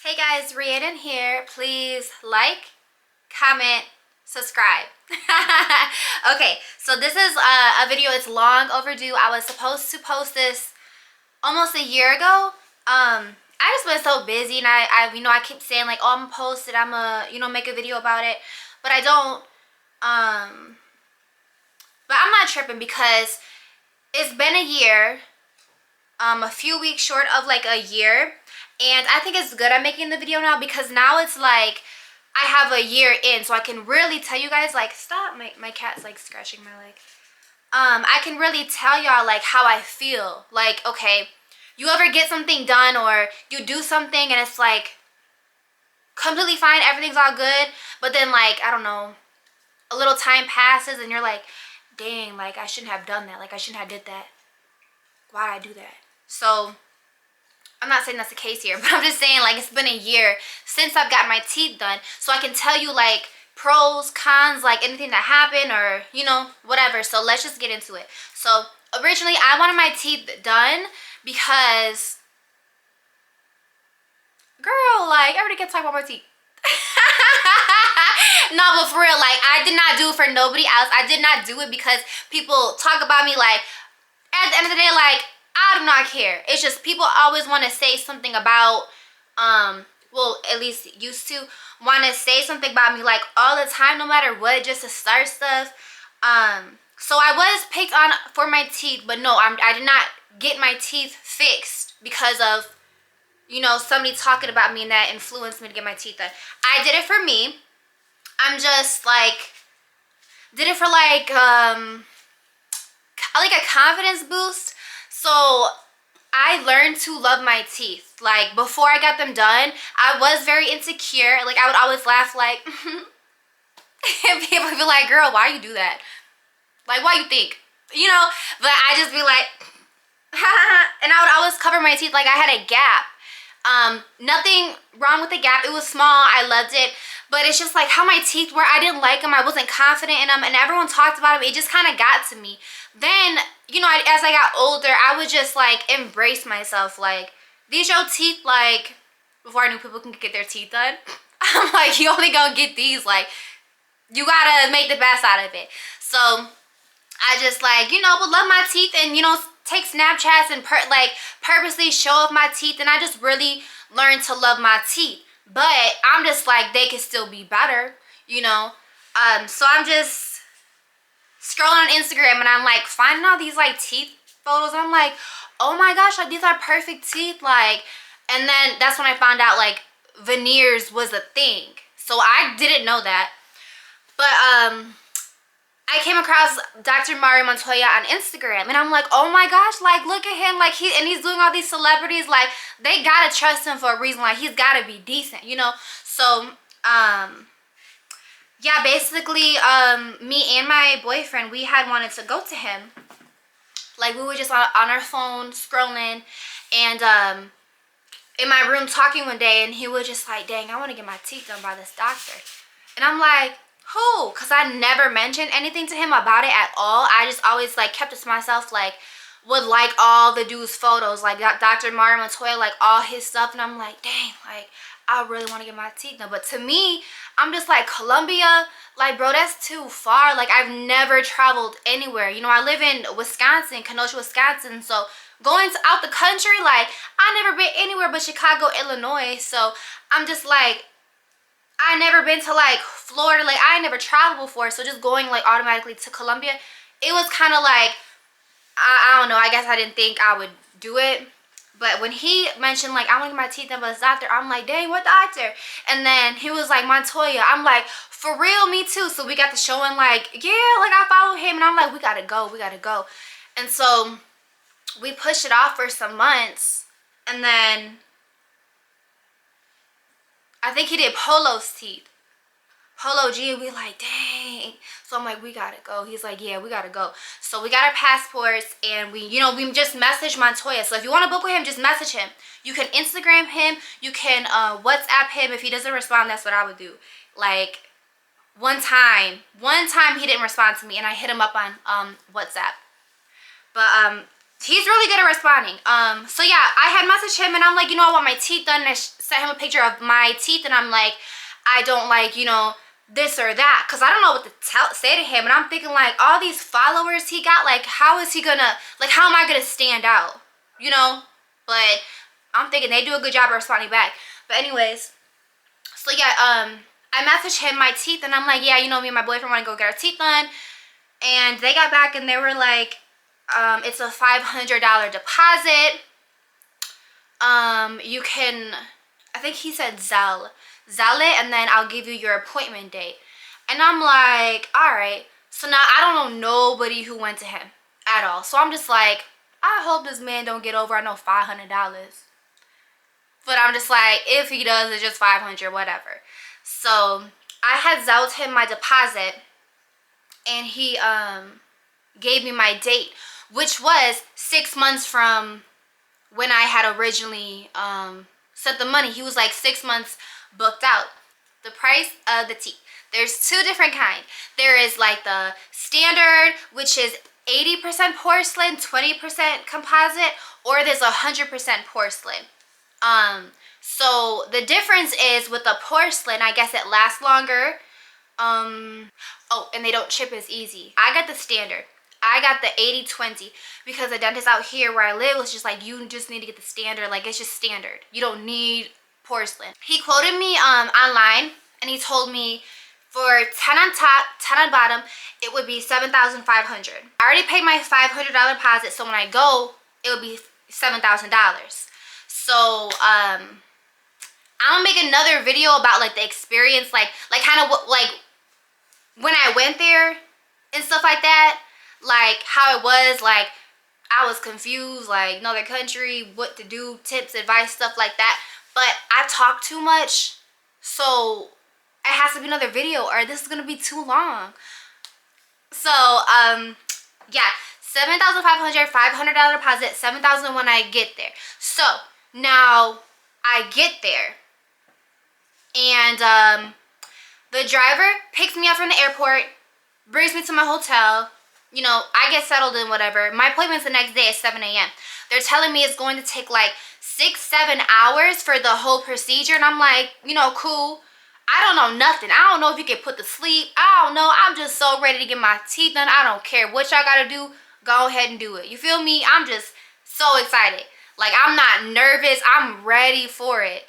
Hey guys, Rhiannon here. Please like, comment, subscribe. Okay, so this is a video. It's long overdue. I was supposed to post this almost a year ago. I just been so busy, and I keep saying like, oh, I'm gonna post it. I'm gonna, make a video about it, but I don't. But I'm not tripping because it's been a year. A few weeks short of like a year, and I think it's good I'm making the video now because now it's like I have a year in, so I can really tell you guys, like, stop, my cat's like scratching my leg. I can really tell y'all like how I feel. Like, okay, you ever get something done or you do something and it's like completely fine, everything's all good, but then like, I don't know, a little time passes and you're like, dang, like I shouldn't have done that, like I shouldn't have did that, why did I do that? So I'm not saying that's the case here, but I'm just saying like it's been a year since I've got my teeth done, so I can tell you like pros, cons, like anything that happened or whatever. So let's just get into it. So originally I wanted my teeth done because, girl, like everybody can talk about my teeth. No, but for real, like I did not do it for nobody else. I did not do it because people talk about me. Like at the end of the day, like I do not care. It's just people always want to say something about, well, at least used to want to say something about me like all the time, no matter what, just to start stuff. So I was picked on for my teeth, but no, I did not get my teeth fixed because of, somebody talking about me and that influenced me to get my teeth done. I did it for me. I'm just like, did it for like a confidence boost. So I learned to love my teeth. Like before I got them done, I was very insecure. Like I would always laugh like, and people would be like, girl, why you do that? Like, why you think? But I just be like, and I would always cover my teeth like I had a gap. Nothing wrong with the gap. It was small. I loved it. But it's just like how my teeth were. I didn't like them. I wasn't confident in them. And everyone talked about them. It just kind of got to me. Then, as I got older, I would just like embrace myself. Like, these your teeth, like, before I knew people can get their teeth done. I'm like, you only gonna get these. Like, you gotta make the best out of it. So, I just like, would love my teeth and, take Snapchats and purposely show off my teeth. And I just really learned to love my teeth. But I'm just like, they could still be better, So I'm just scrolling on Instagram and I'm like finding all these like teeth photos. I'm like, oh my gosh, like these are perfect teeth. Like, and then that's when I found out like veneers was a thing. So I didn't know that. But I came across Dr. Montoya on Instagram and I'm like, oh my gosh, like look at him, like he's doing all these celebrities, like they gotta trust him for a reason, like he's gotta be decent, So yeah, basically me and my boyfriend, we had wanted to go to him. Like we were just on our phone scrolling and in my room talking one day, and he was just like, dang, I want to get my teeth done by this doctor. And I'm like, who? Because I never mentioned anything to him about it at all. I just always like kept it to myself, like would like all the dude's photos, like Dr. Montoya, like all his stuff. And I'm like, dang, like I really want to get my teeth done. But to me, I'm just like, Colombia, like bro, that's too far. Like I've never traveled anywhere. I live in Wisconsin, Kenosha, Wisconsin. So going out the country, like I never been anywhere but Chicago, Illinois. So I'm just like, I never been to like Florida, like I never traveled before, so just going like automatically to Colombia, it was kind of like, I don't know, I guess I didn't think I would do it. But when he mentioned like I want to get my teeth done by this doctor, I'm like, dang, what doctor? And then he was like, Montoya. I'm like, for real, me too. So we got to showing like, yeah, like I follow him, and I'm like, we gotta go. And so we pushed it off for some months, and then I think he did Polo's teeth. Polo G, and we like, dang. So I'm like, we gotta go. He's like, yeah, we gotta go. So we got our passports, and we just messaged Montoya. So if you want to book with him, just message him. You can Instagram him. You can WhatsApp him. If he doesn't respond, that's what I would do. Like, one time he didn't respond to me, and I hit him up on WhatsApp. But He's really good at responding. So yeah, I had messaged him and I'm like, you know, I want my teeth done. And I sent him a picture of my teeth and I'm like, I don't like, you know, this or that, because I don't know what to say to him. And I'm thinking, like, all these followers he got, like, how is he gonna, like, how am I gonna stand out, you know? But I'm thinking they do a good job of responding back. But anyways, so yeah, I messaged him my teeth and I'm like, yeah, you know, me and my boyfriend want to go get our teeth done. And they got back and they were like, it's a $500 deposit. You can, I think he said Zelle it, and then I'll give you your appointment date. And I'm like, all right. So now I don't know nobody who went to him at all. So I'm just like, I hope this man don't get over, I know, $500. But I'm just like, if he does, it's just $500, whatever. So I had Zelled him my deposit, and he gave me my date, which was 6 months from when I had originally sent the money. He was like 6 months booked out. The price of the teeth. There's two different kinds. There is like the standard, which is 80% porcelain, 20% composite, or there's 100% porcelain. So the difference is with the porcelain, I guess it lasts longer. Oh, and they don't chip as easy. I got the standard. I got the 80-20 because the dentist out here where I live was just like, you just need to get the standard. Like, it's just standard. You don't need porcelain. He quoted me online, and he told me for 10 on top, 10 on bottom, it would be $7,500. I already paid my $500 deposit, so when I go, it would be $7,000. So I'm gonna make another video about like the experience, like kind of what, like when I went there and stuff like that, like how it was. Like I was confused, like another country, what to do, tips, advice, stuff like that. But I talk too much, so it has to be another video or this is gonna be too long. So yeah, $7,500, $500 deposit, $7,000 when I get there. So now I get there, and the driver picks me up from the airport, brings me to my hotel. You know, I get settled in, whatever. My appointment's the next day at 7 a.m. They're telling me it's going to take like 6-7 hours for the whole procedure. And I'm like, you know, cool. I don't know nothing. I don't know if you can put to sleep. I don't know. I'm just so ready to get my teeth done. I don't care what y'all got to do. Go ahead and do it. You feel me? I'm just so excited. Like, I'm not nervous. I'm ready for it.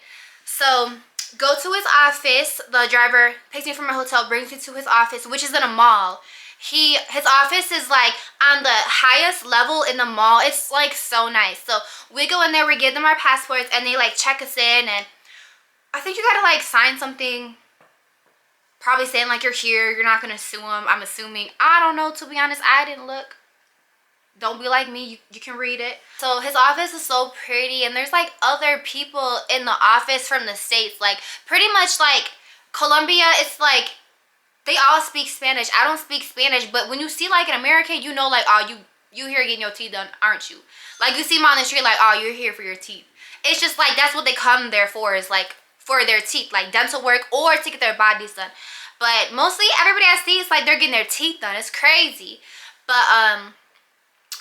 So go to his office. The driver picks me from my hotel, brings me to his office, which is in a mall. His office is like on the highest level in the mall. It's like so nice. So we go in there, we give them our passports, and they like check us in, and I think you gotta like sign something, probably saying like you're here, you're not gonna sue them, I'm assuming. I don't know, to be honest. I didn't look. Don't be like me, you can read it. So his office is so pretty, and there's like other people in the office from the States. Like pretty much like Colombia, it's like they all speak Spanish. I don't speak Spanish, but when you see like an American, you know, like, oh, you here getting your teeth done, aren't you? Like you see them on the street, like, oh, you're here for your teeth. It's just like that's what they come there for, is like for their teeth, like dental work or to get their bodies done. But mostly everybody I see is like they're getting their teeth done. It's crazy. But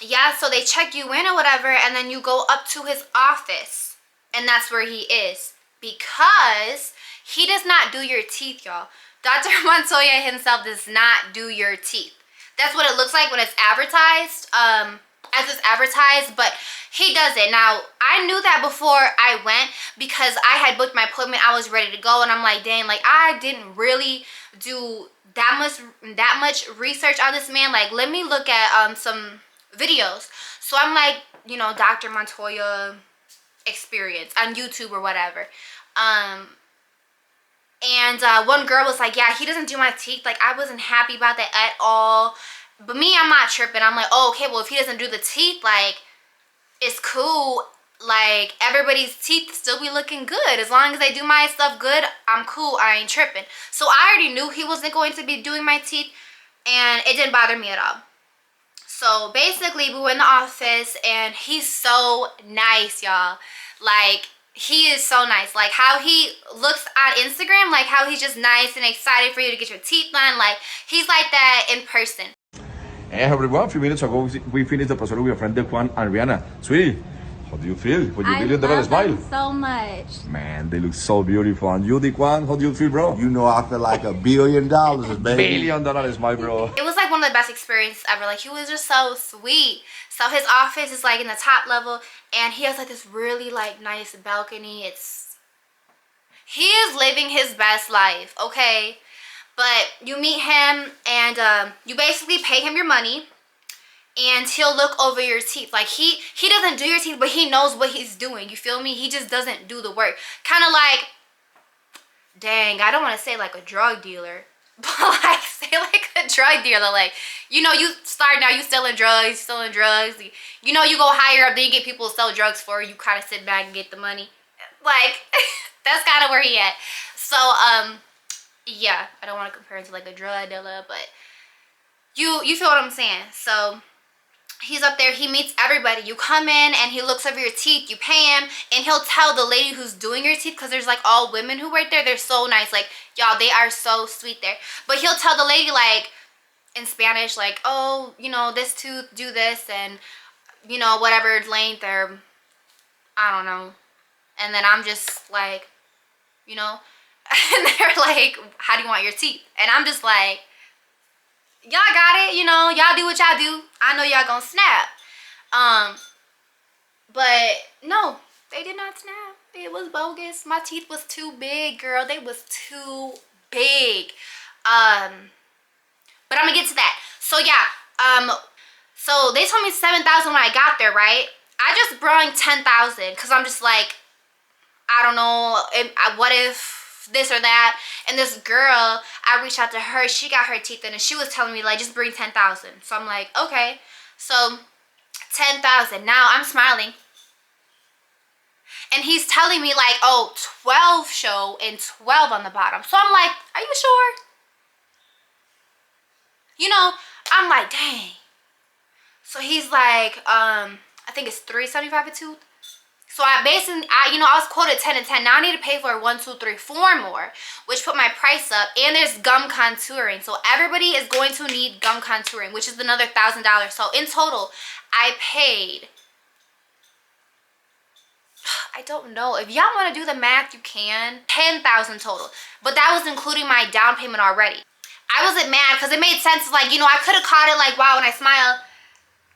yeah, so they check you in or whatever, and then you go up to his office, and that's where he is, because he does not do your teeth, y'all. Dr. Montoya himself does not do your teeth. That's what it looks like when it's advertised, as it's advertised, but he does it. Now, I knew that before I went because I had booked my appointment. I was ready to go, and I'm like, dang, like I didn't really do that much research on this man. Like, let me look at some videos. So I'm like, you know, Dr. Montoya experience on YouTube or whatever. And one girl was like, yeah, he doesn't do my teeth. Like, I wasn't happy about that at all. But me, I'm not tripping. I'm like, oh, okay, well, if he doesn't do the teeth, like, it's cool. Like, everybody's teeth still be looking good. As long as they do my stuff good, I'm cool. I ain't tripping. So I already knew he wasn't going to be doing my teeth, and it didn't bother me at all. So basically, we were in the office, and he's so nice, y'all. Like, he is so nice. Like how he looks on Instagram, like how he's just nice and excited for you to get your teeth done. Like he's like that in person. Hey everyone, a few minutes ago we finished the procedure with your friend Dequan and Rihanna. Sweetie, how do you feel with your $1 billion smile? So much. Man, they look so beautiful. And you, Dequan, how do you feel, bro? You know, I feel like $1 billion, baby. $1 billion smile, bro. It was like one of the best experiences ever. Like, he was just so sweet. So his office is like in the top level, and he has like this really like nice balcony. He is living his best life, okay? But you meet him, and you basically pay him your money, and he'll look over your teeth. Like, he doesn't do your teeth, but he knows what he's doing. You feel me? He just doesn't do the work. Kind of like, dang, I don't want to say like a drug dealer, but like, say like a drug dealer. Like, you know, you start now, you selling drugs. You know, you go higher up, then you get people to sell drugs for you. You kind of sit back and get the money. Like, that's kind of where he at. So, yeah, I don't want to compare it to like a drug dealer, but you feel what I'm saying. So he's up there, he meets everybody. You come in and he looks over your teeth, you pay him, and he'll tell the lady who's doing your teeth, because there's like all women who work there. They're so nice. Like, y'all, they are so sweet there. But he'll tell the lady like in Spanish, like, oh, you know, this tooth, do this, and you know, whatever length, or I don't know. And then I'm just like, you know, and they're like, how do you want your teeth? And I'm just like, y'all got it, you know, y'all do what y'all do. I know y'all gonna snap. But no, they did not snap. It was bogus. My teeth was too big, girl. They was too big. But I'm gonna get to that. So yeah, so they told me 7,000 when I got there, right? I just brought 10,000 because I'm just like, I don't know, what if this or that. And this girl, I reached out to her, she got her teeth in, and she was telling me like, just bring 10,000. So I'm like, okay. So 10,000. Now I'm smiling, and he's telling me like, oh, 12 show and 12 on the bottom. So I'm like, are you sure? You know, I'm like, dang. So he's like, I think it's $375 a tooth. So I basically, you know, I was quoted 10 and 10. Now I need to pay for 1, 2, 3, 4 more, which put my price up. And there's gum contouring. So everybody is going to need gum contouring, which is another $1,000. So in total, I paid, I don't know. If y'all want to do the math, you can. 10,000 total. But that was including my down payment already. I wasn't mad because it made sense. Like, you know, I could have caught it like, wow, when I smile,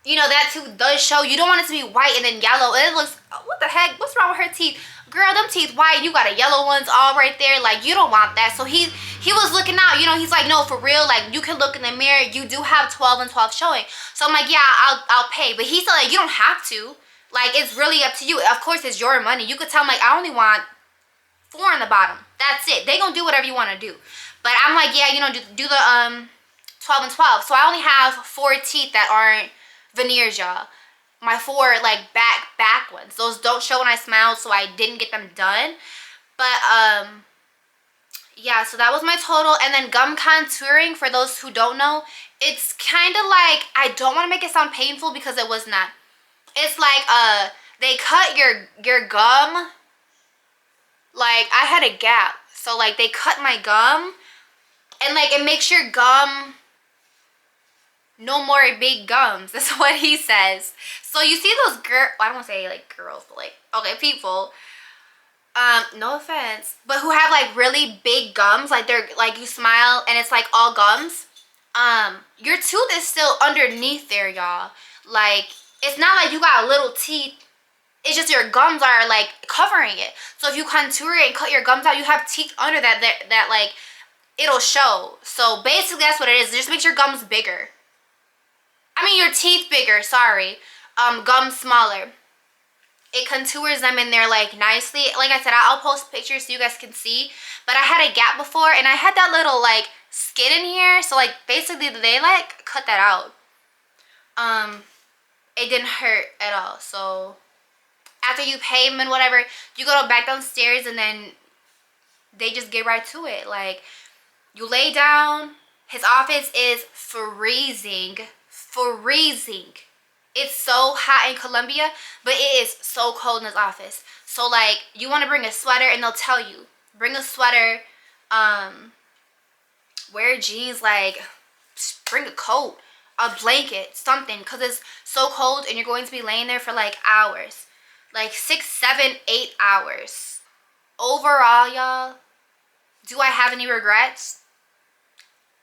you know, that tooth does show. You don't want it to be white and then yellow. It looks, what the heck? What's wrong with her teeth? Girl, them teeth white. You got a yellow ones all right there. Like, you don't want that. So he was looking out. You know, he's like, no, for real. Like, you can look in the mirror. You do have 12 and 12 showing. So I'm like, yeah, I'll pay. But he said, like, you don't have to. Like, it's really up to you. Of course, it's your money. You could tell him, like, I only want 4 on the bottom. That's it. They gonna do whatever you want to do. But I'm like, yeah, you know, do the 12 and 12. So I only have 4 teeth that aren't veneers, y'all. My 4 like back ones, those don't show when I smile, so I didn't get them done. But yeah, so that was my total. And then gum contouring, for those who don't know, it's kind of like, I don't want to make it sound painful because it was not. It's like they cut your gum. Like, I had a gap, so like they cut my gum, and like it makes your gum no more big gums. That's what he says. So you see those I don't want to say like girls, but like, okay, people, no offense, but who have like really big gums, like they're like, you smile and it's like all gums. Your tooth is still underneath there, y'all. Like, it's not like you got little teeth. It's just your gums are like covering it. So if you contour it and cut your gums out, you have teeth under that like it'll show. So basically that's what it is. It just makes your gums bigger. I mean, your teeth bigger, sorry. Gums smaller. It contours them in there like nicely. Like I said, I'll post pictures so you guys can see. But I had a gap before, and I had that little like skin in here. So like basically they like cut that out. It didn't hurt at all. So after you pay them and whatever, you go back downstairs, and then they just get right to it. Like, you lay down. His office is freezing. It's so hot in Colombia, but it is so cold in his office. So like, you want to bring a sweater, and they'll tell you, bring a sweater, wear jeans, like bring a coat. a blanket, something, because it's so cold and you're going to be laying there for like hours, like 6, 7, 8 hours. Overall, y'all, do I have any regrets?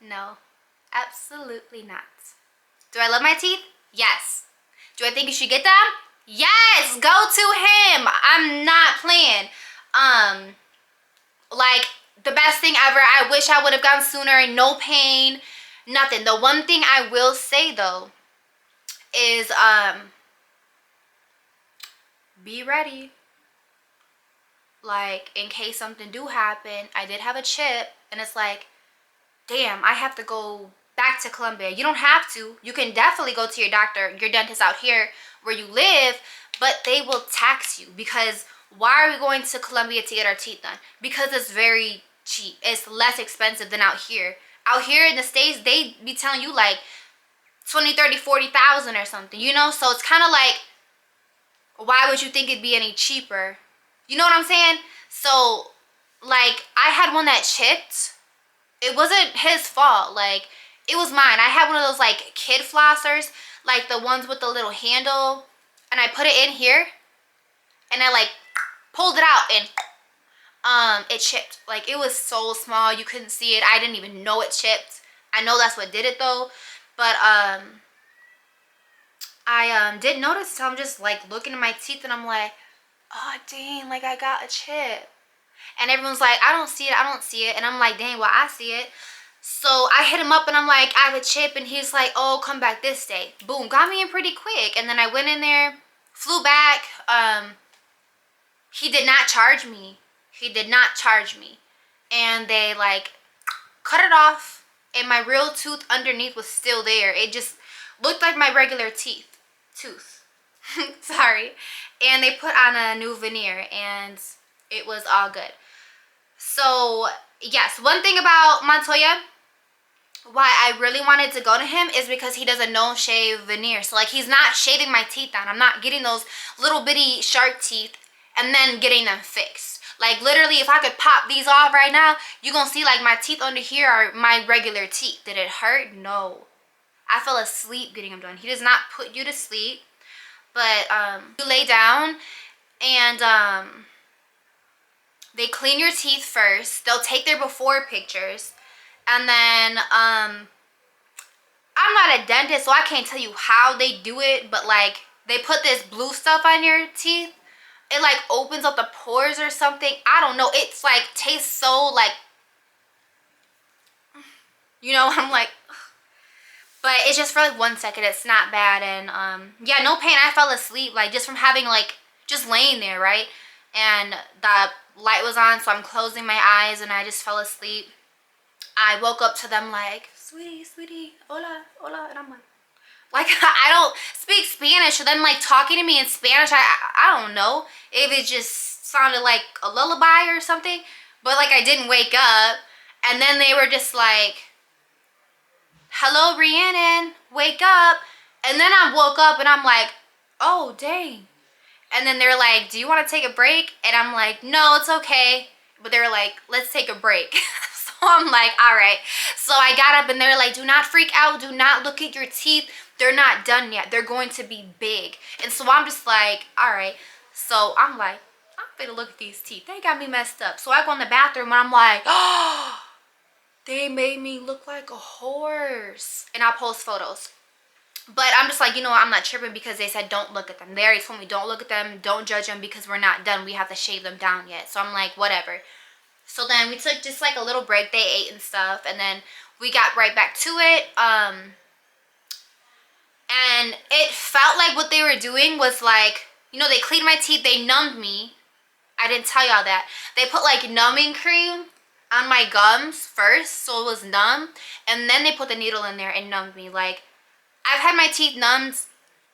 No, absolutely not. Do I love my teeth? Yes. Do I think you should get them? Yes, go to him. I'm not playing. Like, the best thing ever. I wish I would have gone sooner. No pain, nothing. The one thing I will say though is be ready. Like, in case something do happen. I did have a chip, and it's like, damn, I have to go back to Colombia. You don't have to. You can definitely go to your doctor, your dentist out here where you live, but they will tax you. Because why are we going to Colombia to get our teeth done? Because it's very cheap. It's less expensive than out here. Out here in the States, they be telling you like 20, 30, 40,000 or something, you know? So it's kind of like, why would you think it'd be any cheaper? You know what I'm saying? So, like, I had one that chipped. It wasn't his fault. Like, it was mine. I had one of those, like, kid flossers. Like, the ones with the little handle. And I put it in here. And I, like, pulled it out. And it chipped. Like, it was so small. You couldn't see it. I didn't even know it chipped. I know that's what did it, though. But, I didn't notice. So I'm just, like, looking at my teeth. And I'm like, oh, dang. Like, I got a chip. And everyone's like, I don't see it, I don't see it. And I'm like, dang, well, I see it. So I hit him up and I'm like, I have a chip. And he's like, oh, come back this day. Boom, got me in pretty quick. And then I went in there, flew back. He did not charge me. He did not charge me. And they like cut it off. And my real tooth underneath was still there. It just looked like my regular tooth. Sorry. And they put on a new veneer and it was all good. So yes, one thing about Montoya, why I really wanted to go to him is because he does a no shave veneer. So like, he's not shaving my teeth down. I'm not getting those little bitty shark teeth and then getting them fixed. Like, literally, if I could pop these off right now, you're gonna see like my teeth under here are my regular teeth. Did it hurt? No. I fell asleep getting them done. He does not put you to sleep, but you lay down and they clean your teeth first. They'll take their before pictures. And then, I'm not a dentist, so I can't tell you how they do it. But, like, they put this blue stuff on your teeth. It, like, opens up the pores or something. I don't know. It's, like, tastes so, like, you know, I'm like, ugh. But it's just for, like, 1 second. It's not bad. And, yeah, no pain. I fell asleep, like, just from having, like, just laying there, right? And the light was on, so I'm closing my eyes, and I just fell asleep. I woke up to them like, sweetie, hola, hola, and I'm like I don't speak Spanish, so them like talking to me in Spanish, I don't know if it just sounded like a lullaby or something, but like I didn't wake up, and then they were just like, hello, Rhiannon, wake up, and then I woke up, and I'm like, oh, dang. And then they're like, do you want to take a break? And I'm like, no, it's okay. But they're like, let's take a break. So I'm like, all right. So I got up and they're like, do not freak out. Do not look at your teeth. They're not done yet. They're going to be big. And so I'm just like, all right. So I'm like, I'm gonna look at these teeth. They got me messed up. So I go in the bathroom and I'm like, oh, they made me look like a horse. And I'll post photos. But I'm just like, you know what, I'm not tripping because they said don't look at them. They already told me don't look at them, don't judge them because we're not done. We have to shave them down yet. So I'm like, whatever. So then we took just like a little break. They ate and stuff. And then we got right back to it. And it felt like what they were doing was like, you know, they cleaned my teeth. They numbed me. I didn't tell y'all that. They put like numbing cream on my gums first. So it was numb. And then they put the needle in there and numbed me. Like, I've had my teeth numbed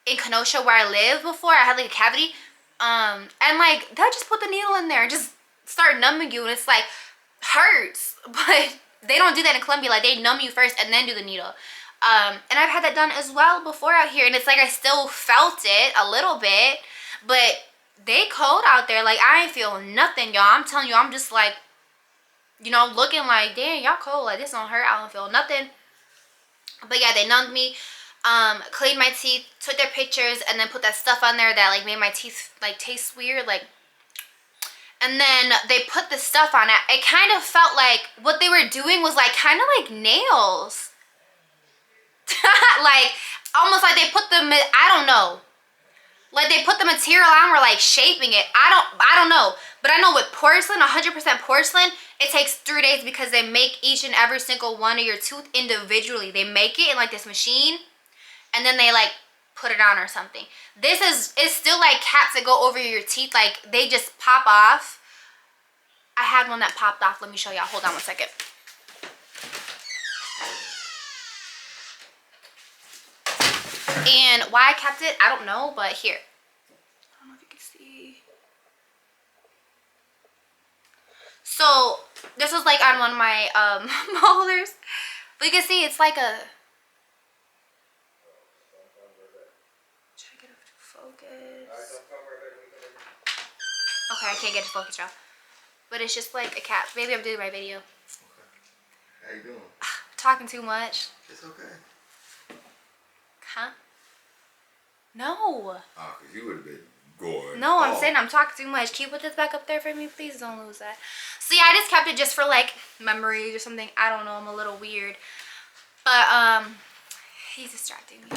in Kenosha where I live before. I had like a cavity. And like, they'll just put the needle in there and just start numbing you. And it's like, hurts. But they don't do that in Colombia. Like, they numb you first and then do the needle. And I've had that done as well before out here. And it's like, I still felt it a little bit. But they cold out there. Like, I ain't feel nothing, y'all. I'm telling you, I'm just like, you know, looking like, damn, y'all cold. Like, this don't hurt. I don't feel nothing. But yeah, they numbed me. cleaned my teeth, took their pictures, and then put that stuff on there that like made my teeth like taste weird, like. And then they put the stuff on it. It kind of felt like what they were doing was like kind of like nails. Like almost like they put I don't know. Like they put the material on, were like shaping it. I don't know. But I know with porcelain, 100% porcelain, it takes 3 days because they make each and every single one of your tooth individually. They make it in like this machine and then they like put it on or something. This is still like caps that go over your teeth. Like they just pop off. I had one that popped off. Let me show y'all. Hold on one second. And why I kept it, I don't know, but here. I don't know if you can see. So this was like on one of my molars. But you can see it's like a, try to get it to focus. Okay, I can't get it to focus, y'all. But it's just like a cap. Maybe I'm doing my video. Okay. How you doing? Talking too much. It's okay. Huh? No. Oh, because you would have been going. No, I'm saying I'm talking too much. Can you put this back up there for me? Please don't lose that. So yeah, I just kept it just for like memories or something. I don't know. I'm a little weird. But he's distracting me.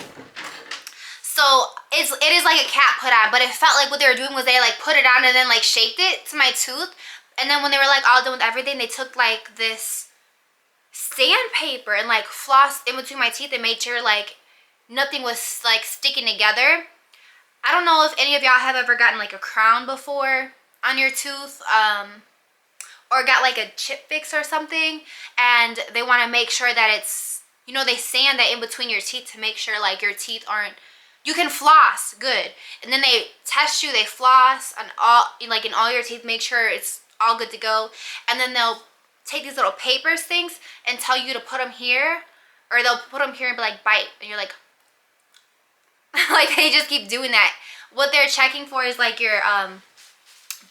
So it is like a cap put on, but it felt like what they were doing was they like put it on and then like shaped it to my tooth. And then when they were like all done with everything, they took like this sandpaper and like flossed in between my teeth and made sure like nothing was like sticking together. I don't know if any of y'all have ever gotten like a crown before on your tooth, or got like a chip fix or something, and they want to make sure that it's, you know, they sand that in between your teeth to make sure like your teeth aren't, you can floss good, and then they test you, they floss on all, like in all your teeth, make sure it's all good to go, and then they'll take these little papers things and tell you to put them here, or they'll put them here and be like bite, and you're like like they just keep doing that. What they're checking for is like your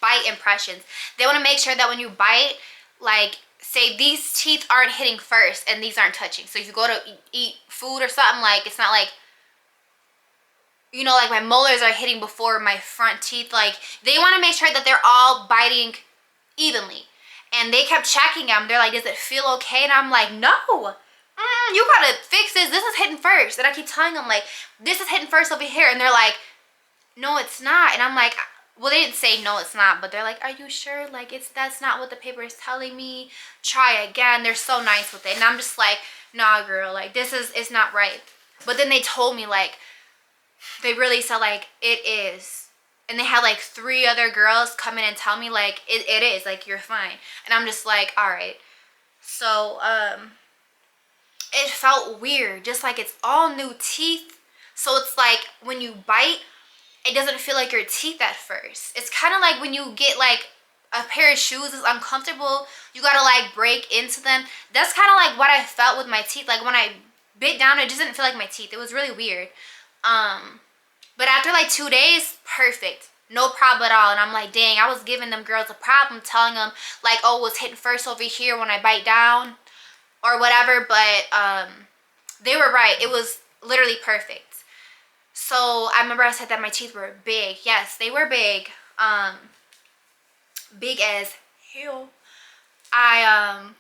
bite impressions. They want to make sure that when you bite, like say these teeth aren't hitting first and these aren't touching. So if you go to eat food or something, like it's not like, you know, like my molars are hitting before my front teeth. Like they want to make sure that they're all biting evenly. And they kept checking them. They're like, does it feel okay? And I'm like, no. You gotta fix this. This is hitting first. And I keep telling them like, this is hitting first over here. And they're like, no, it's not. And I'm like, well, they didn't say no, it's not. But they're like, are you sure? Like, that's not what the paper is telling me. Try again. They're so nice with it. And I'm just like, nah, girl. Like, it's not right. But then they told me like, they really said like, it is. And they had like 3 other girls come in and tell me like, it is. Like, you're fine. And I'm just like, all right. So, it felt weird, just like it's all new teeth. So it's like when you bite, it doesn't feel like your teeth at first. It's kind of like when you get like a pair of shoes is uncomfortable, you gotta like break into them. That's kind of like what I felt with my teeth. Like when I bit down, it didn't feel like my teeth. It was really weird. But after like 2 days, perfect. No problem at all. And I'm like, dang, I was giving them girls a problem, telling them like, oh, it's hitting first over here when I bite down or whatever, but they were right. It was literally perfect. So I remember I said that my teeth were big. Yes, they were big. Big as hell. Oh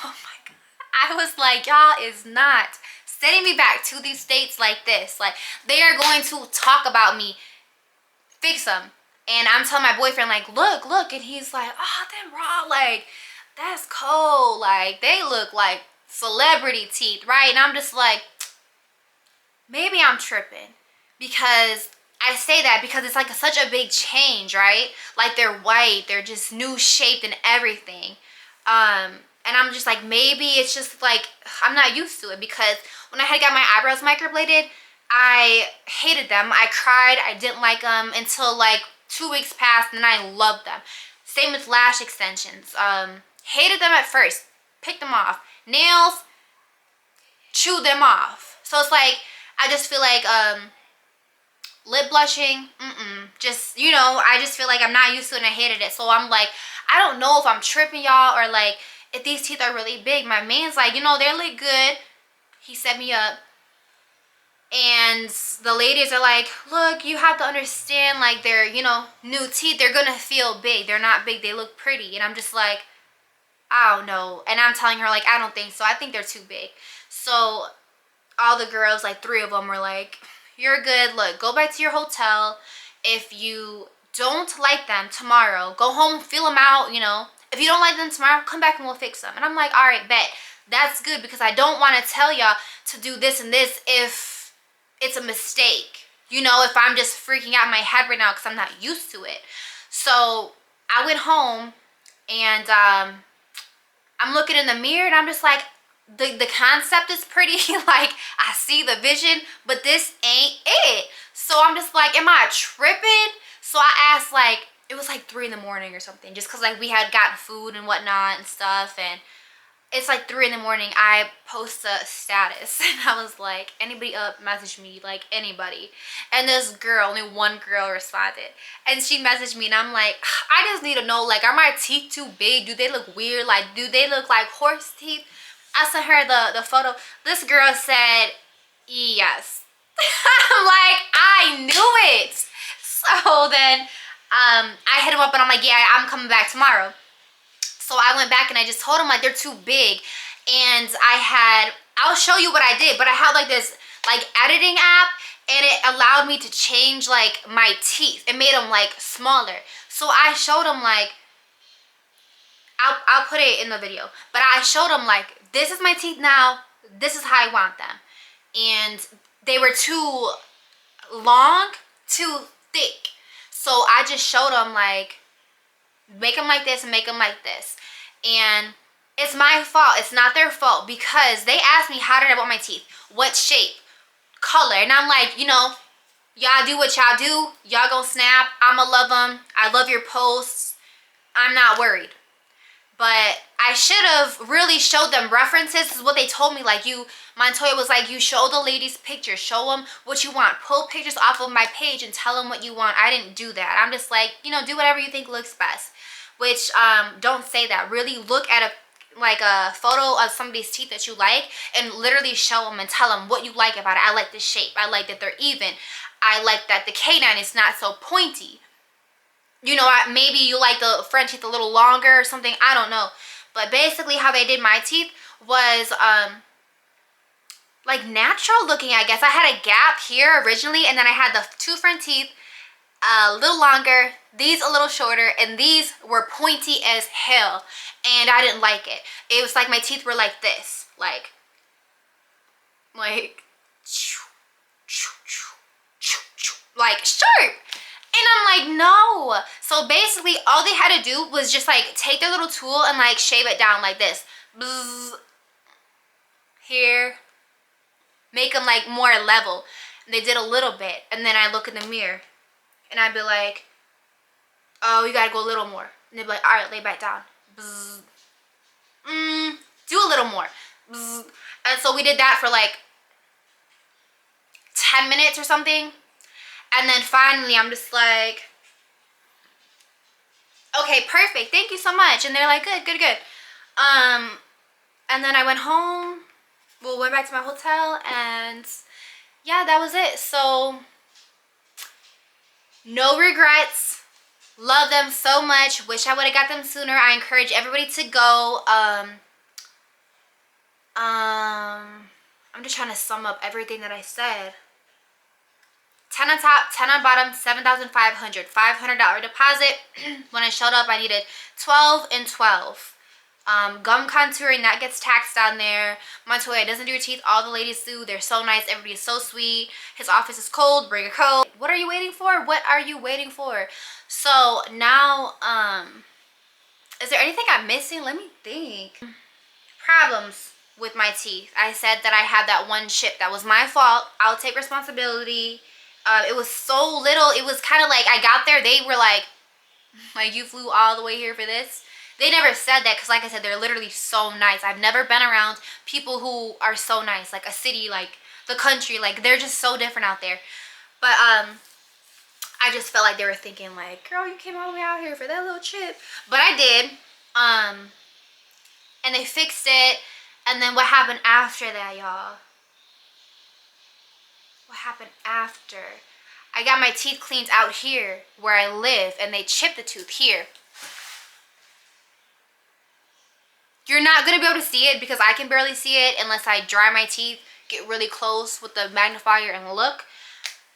my God. I was like, y'all is not sending me back to these states like this. Like, they are going to talk about me. Fix them. And I'm telling my boyfriend, like, look. And he's like, oh, they're raw. Like, that's cold. Like, they look like celebrity teeth, right? And I'm just like, maybe I'm tripping, because I say that because it's like such a big change, right? Like they're white, they're just new shaped and everything. And I'm just like, maybe it's just like I'm not used to it, because when I had got my eyebrows microbladed, I hated them. I cried. I didn't like them until like 2 weeks passed, and then I loved them. Same with lash extensions. Hated them at first, picked them off. Nails, chewed them off. So it's like, I just feel like lip blushing, just, you know, I just feel like I'm not used to it and I hated it. So I'm like, I don't know if I'm tripping, y'all, or like if these teeth are really big. My man's like, you know, they look good. He set me up. And the ladies are like, look, you have to understand, like, they're, you know, new teeth, they're gonna feel big. They're not big, they look pretty. And I'm just like, I don't know. And I'm telling her, like, I don't think so. I think they're too big. So all the girls, like 3 of them, were like, you're good. Look, go back to your hotel. If you don't like them tomorrow, go home, feel them out, you know. If you don't like them tomorrow, come back and we'll fix them. And I'm like, all right, bet. That's good, because I don't want to tell y'all to do this and this if it's a mistake. You know, if I'm just freaking out in my head right now because I'm not used to it. So I went home and I'm looking in the mirror and I'm just like, the concept is pretty. Like, I see the vision, but this ain't it. So I'm just like, am I tripping? So I asked, like, it was like 3 in the morning or something, just because, like, we had gotten food and whatnot and stuff, and it's like 3 in the morning. I post a status and I was like, anybody up, message me, like, anybody. And this girl, only one girl responded, and she messaged me and I'm like, I just need to know, like, are my teeth too big? Do they look weird? Like, do they look like horse teeth? I sent her the photo. This girl said yes. I'm like, I knew it. So then I hit him up and I'm like, yeah, I'm coming back tomorrow. So I went back and I just told him, like, they're too big. And I'll show you what I did, but I had like this like editing app, and it allowed me to change like my teeth. It made them like smaller. So I showed him, like, I'll put it in the video, but I showed him, like, this is my teeth now. This is how I want them. And they were too long, too thick. So I just showed them, like, make them like this and make them like this. And it's my fault. It's not their fault, because they asked me, how did I want my teeth? What shape? Color? And I'm like, you know, y'all do what y'all do. Y'all gonna snap. I'ma love them. I love your posts. I'm not worried. But I should have really showed them references. This is what they told me. Like, Montoya was like, you show the ladies pictures. Show them what you want. Pull pictures off of my page and tell them what you want. I didn't do that. I'm just like, you know, do whatever you think looks best. Which, don't say that. Really look at a photo of somebody's teeth that you like and literally show them and tell them what you like about it. I like the shape. I like that they're even. I like that the canine is not so pointy. You know, maybe you like the front teeth a little longer or something. I don't know. But basically how they did my teeth was like natural looking, I guess. I had a gap here originally, and then I had the 2 front teeth a little longer, these a little shorter, and these were pointy as hell. And I didn't like it. It was like my teeth were like this. Like sharp. And I'm like, no. So basically all they had to do was just like take their little tool and like shave it down like this. Bzz. Here. Make them like more level. And they did a little bit. And then I look in the mirror and I'd be like, oh, you gotta go a little more. And they'd be like, all right, lay back down. Bzz. Do a little more. Bzz. And so we did that for like 10 minutes or something. And then finally, I'm just like, okay, perfect. Thank you so much. And they're like, good, good, good. And then I went home. Well, went back to my hotel. And yeah, that was it. So, no regrets. Love them so much. Wish I would have got them sooner. I encourage everybody to go. I'm just trying to sum up everything that I said. 10 on top, 10 on bottom, $7,500. $500 deposit. When I showed up, I needed 12 and 12. Gum contouring, that gets taxed on there. Montoya doesn't do your teeth. All the ladies do. They're so nice. Everybody is so sweet. His office is cold. Bring a coat. What are you waiting for? What are you waiting for? So now, is there anything I'm missing? Let me think. Problems with my teeth. I said that I had that one chip. That was my fault. I'll take responsibility. It was so little. It was kind of like I got there. They were like, you flew all the way here for this? They never said that because, like I said, they're literally so nice. I've never been around people who are so nice. Like a city, like the country. Like, they're just so different out there. But I just felt like they were thinking, like, girl, you came all the way out here for that little chip. But I did. And they fixed it. And then what happened after that, y'all? what happened after? I got my teeth cleaned out here where I live, and they chipped the tooth here. You're not going to be able to see it because I can barely see it unless I dry my teeth, get really close with the magnifier and look.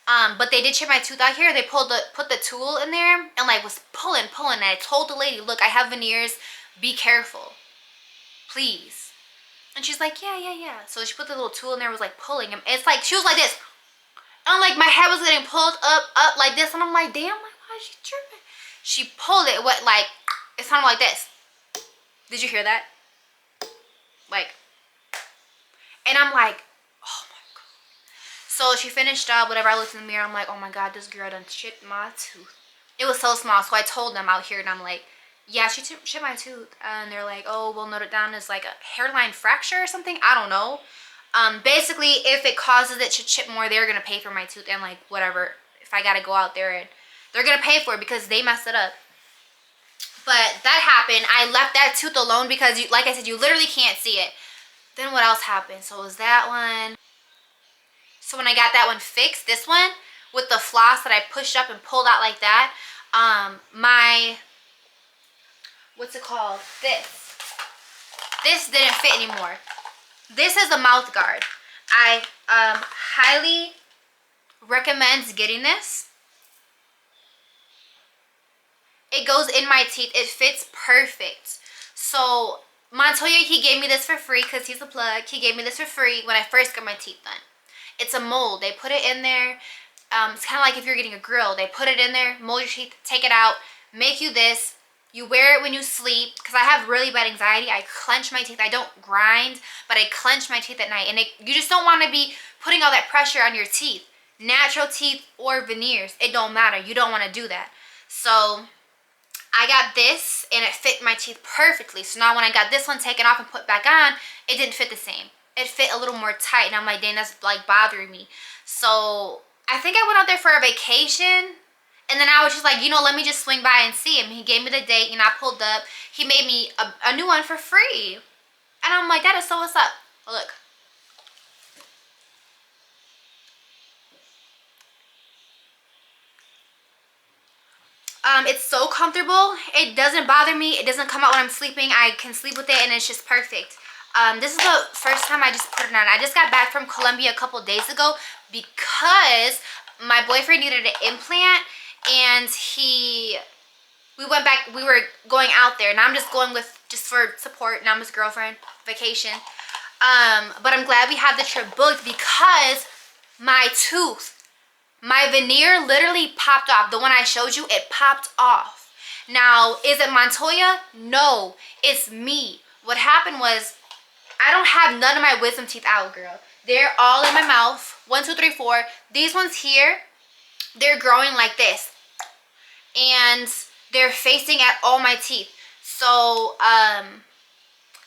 But they did chip my tooth out here. They put the tool in there and like was pulling. And I told the lady, look, I have veneers. Be careful, please. And she's like, yeah. So she put the little tool in there, was like pulling him. It's like, she was like this. And like my head was getting pulled up like this. And I'm like, damn, like, why is she tripping? She pulled it, what, like, it sounded like this. Did you hear that? Like, and I'm like, oh my God. So she finished up, whatever. I looked in the mirror. I'm like, oh my God, this girl done chipped my tooth. It was so small. So I told them out here, and I'm like, yeah, she chipped my tooth. And they're like, oh, we'll note it down as like a hairline fracture or something. I don't know. Basically, if it causes it to chip more, they're going to pay for my tooth and like whatever. If I got to go out there, and they're going to pay for it because they messed it up. But that happened. I left that tooth alone because, you, like I said, you literally can't see it. Then what else happened? So it was that one. So when I got that one fixed, this one, with the floss that I pushed up and pulled out like that, my, what's it called? This didn't fit anymore. This is a mouth guard. I highly recommend getting this. It goes in my teeth. It fits perfect. So Montoya, he gave me this for free because he's a plug. He gave me this for free when I first got my teeth done. It's a mold. They put it in there. It's kind of like if you're getting a grill. They put it in there, mold your teeth, take it out, make you this. You wear it when you sleep because I have really bad anxiety. I clench my teeth. I don't grind, but I clench my teeth at night. And you just don't want to be putting all that pressure on your teeth. Natural teeth or veneers. It don't matter. You don't want to do that. So I got this and it fit my teeth perfectly. So now when I got this one taken off and put back on, it didn't fit the same. It fit a little more tight. And I'm like, dang, that's like bothering me. So I think I went out there for a vacation. And then I was just like, you know, let me just swing by and see him. He gave me the date and I pulled up. He made me a new one for free. And I'm like, that is so what's up. Look. It's so comfortable. It doesn't bother me. It doesn't come out when I'm sleeping. I can sleep with it and it's just perfect. This is the first time I just put it on. I just got back from Colombia a couple days ago because my boyfriend needed an implant and we went back, we were going out there and I'm just going with, just for support, and I'm his girlfriend, vacation. But I'm glad we had the trip booked because my tooth, my veneer literally popped off. The one I showed you, it popped off. Now, is it Montoya? No, it's me. What happened was, I don't have none of my wisdom teeth out, girl. They're all in my mouth. 1, 2, 3, 4. These ones here, they're growing like this. And they're facing at all my teeth. So,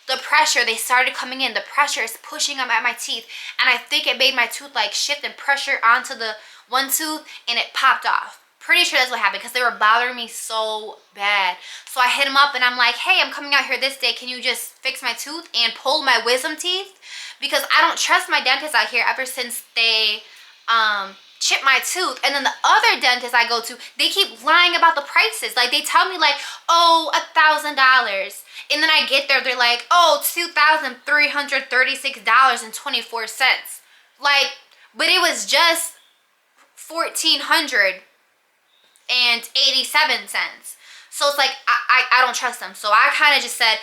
the pressure, they started coming in. The pressure is pushing them at my teeth. And I think it made my tooth like shift and pressure onto the one tooth and it popped off. Pretty sure that's what happened because they were bothering me so bad. So I hit him up and I'm like, hey, I'm coming out here this day. Can you just fix my tooth and pull my wisdom teeth? Because I don't trust my dentist out here ever since they chipped my tooth. And then the other dentist I go to, they keep lying about the prices. Like they tell me like, oh, $1,000. And then I get there, they're like, oh, $2,336.24. Like, but it was just $1,487. So it's like, I don't trust them. So I kind of just said,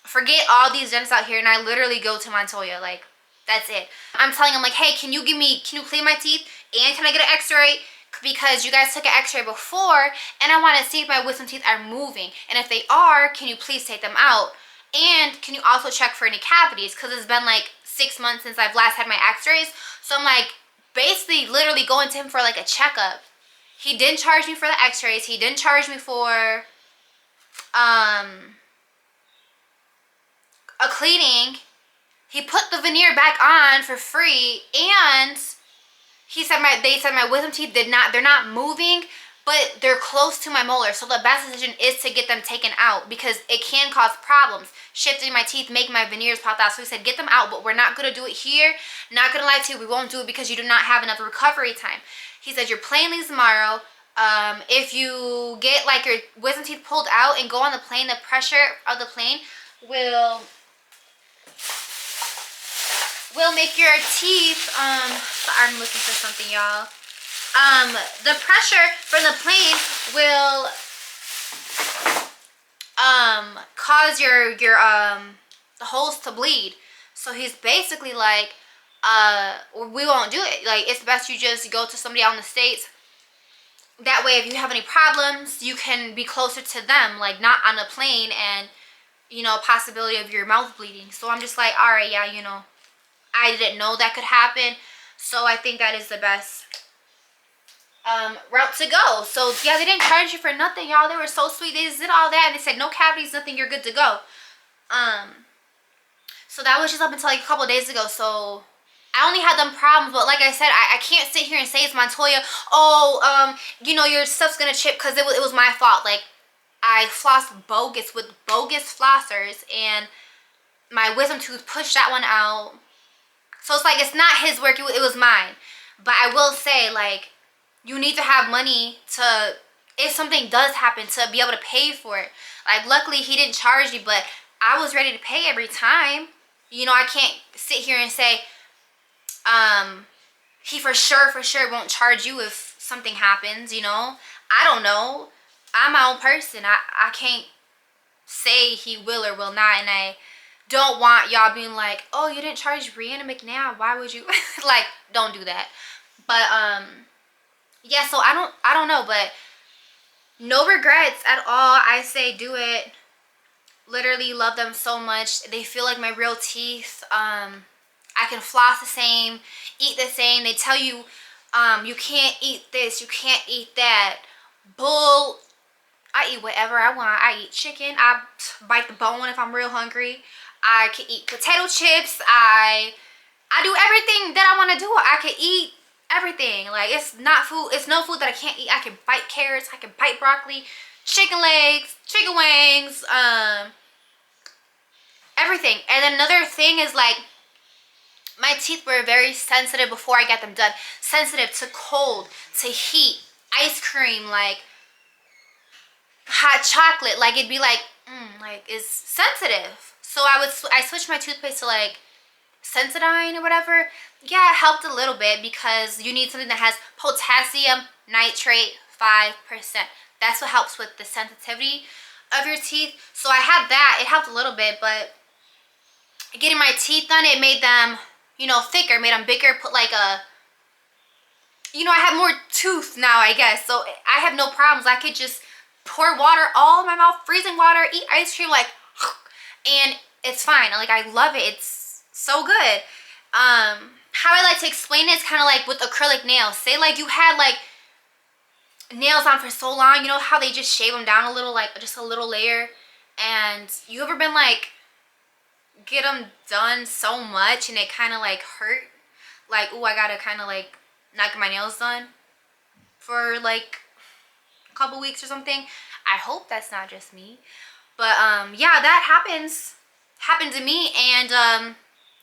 forget all these dentists out here, and I literally go to Montoya. Like, that's it. I'm telling them like, hey, can you clean my teeth and can I get an x-ray? Because you guys took an x-ray before and I want to see if my wisdom teeth are moving. And if they are, can you please take them out? And can you also check for any cavities? Because it's been like 6 months since I've last had my x-rays. So I'm like, basically literally going to him for like a checkup. He didn't charge me for the x-rays. He didn't charge me for a cleaning. He put the veneer back on for free, and he said they said my wisdom teeth they're not moving, but they're close to my molar. So the best decision is to get them taken out because it can cause problems. Shifting my teeth, making my veneers pop out. So we said, get them out, but we're not going to do it here. Not going to lie to you, we won't do it because you do not have enough recovery time. He said, your plane leaves tomorrow. If you get like your wisdom teeth pulled out and go on the plane, the pressure of the plane will make your teeth, sorry, I'm looking for something, y'all. The pressure from the plane will cause your the holes to bleed. So he's basically like, we won't do it. Like, it's best you just go to somebody out in the States. That way, if you have any problems, you can be closer to them, like not on a plane and, you know, possibility of your mouth bleeding. So I'm just like, all right, yeah, you know, I didn't know that could happen. So I think that is the best route to go. So yeah, they didn't charge you for nothing, y'all. They were so sweet. They just did all that and they said no cavities, nothing, you're good to go. So that was just up until like a couple of days ago. So I only had them problems, but like I said, I can't sit here and say it's Montoya. Oh, you know, your stuff's gonna chip because it was my fault. Like, I flossed bogus with bogus flossers and my wisdom tooth pushed that one out. So it's like, it's not his work, it was mine. But I will say, like, you need to have money to, if something does happen, to be able to pay for it. Like, luckily he didn't charge me, but I was ready to pay every time. You know, I can't sit here and say, he for sure won't charge you if something happens, you know. I don't know. I'm my own person. I can't say he will or will not, and I don't want y'all being like, oh, you didn't charge Brianna McNabb, why would you? Like, don't do that. But yeah, so I don't know, but no regrets at all. I say do it. Literally love them so much. They feel like my real teeth. I can floss the same, eat the same. They tell you, you can't eat this, you can't eat that. Bull. I eat whatever I want. I eat chicken. I bite the bone if I'm real hungry. I can eat potato chips. I do everything that I want to do. I can eat everything. Like, it's not food. It's no food that I can't eat. I can bite carrots. I can bite broccoli, chicken legs, chicken wings, everything. And then another thing is, like, my teeth were very sensitive before I got them done. Sensitive to cold, to heat, ice cream, like hot chocolate. Like, it'd be like, it's sensitive. So I switched my toothpaste to like Sensodyne or whatever. Yeah, it helped a little bit because you need something that has potassium nitrate 5%. That's what helps with the sensitivity of your teeth. So I had that. It helped a little bit, but getting my teeth done, it made them, you know, thicker, made them bigger, put like a, you know, I have more tooth now, I guess. So I have no problems. I could just pour water all in my mouth, freezing water, eat ice cream, like, and it's fine. Like, I love it. It's so good. How I like to explain it is kind of like with acrylic nails. Say like you had like nails on for so long, you know how they just shave them down a little, like just a little layer, and you ever been like, get them done so much and it kind of like hurt, like, oh, I gotta kind of like not get my nails done for like a couple weeks or something. I hope that's not just me, but yeah, that happened to me, and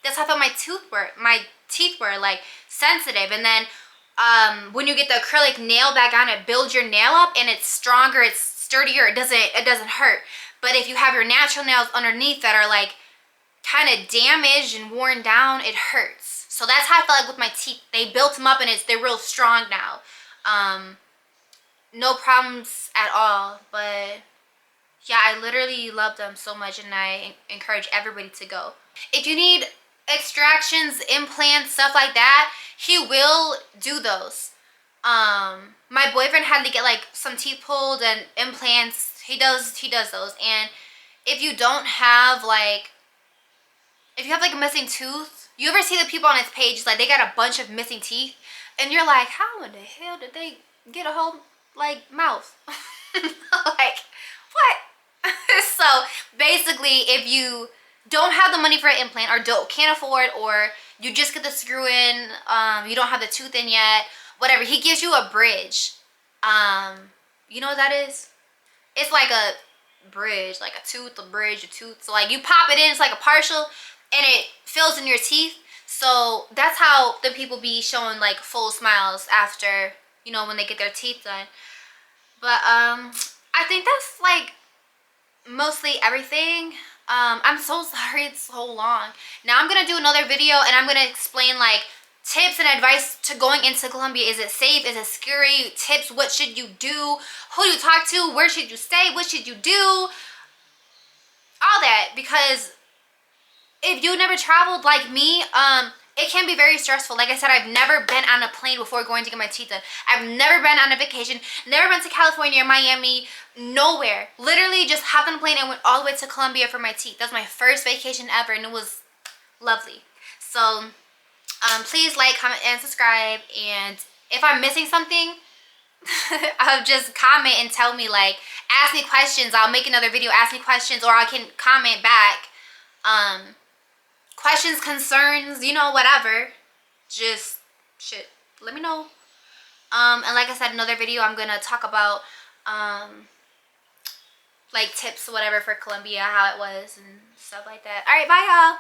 that's how I thought my teeth were like sensitive. And then when you get the acrylic nail back on, it builds your nail up and it's stronger, it's sturdier, it doesn't hurt. But if you have your natural nails underneath that are like kind of damaged and worn down, it hurts. So that's how I felt like with my teeth. They built them up and they're real strong now. No problems at all. But yeah, I literally love them so much, and I encourage everybody to go. If you need extractions, implants, stuff like that, he will do those. My boyfriend had to get like some teeth pulled and implants. He does those. And if you don't have like, if you have like a missing tooth, you ever see the people on his page, it's like they got a bunch of missing teeth, and you're like, how in the hell did they get a whole like mouth? Like, what? So basically, if you don't have the money for an implant, or can't afford, or you just get the screw in, you don't have the tooth in yet, whatever, he gives you a bridge. You know what that is? It's like a bridge, like a bridge, a tooth. So like you pop it in, it's like a partial, and it fills in your teeth. So that's how the people be showing like full smiles after, you know, when they get their teeth done. But I think that's like mostly everything. I'm so sorry it's so long. Now I'm gonna do another video and I'm gonna explain like tips and advice to going into Colombia. Is it safe? Is it scary? Tips, what should you do? Who do you talk to? Where should you stay? What should you do? All that, because if you never traveled like me, it can be very stressful. Like I said, I've never been on a plane before going to get my teeth done. I've never been on a vacation, never been to California or Miami, nowhere. Literally just hopped on a plane and went all the way to Colombia for my teeth. That was my first vacation ever, and it was lovely. So please like, comment, and subscribe. And if I'm missing something, I'll just comment and tell me, like, ask me questions. I'll make another video, ask me questions, or I can comment back. Questions, concerns, you know, whatever. Just shit, let me know. And like I said, another video I'm gonna talk about like tips, whatever, for Colombia, how it was and stuff like that. All right, bye y'all.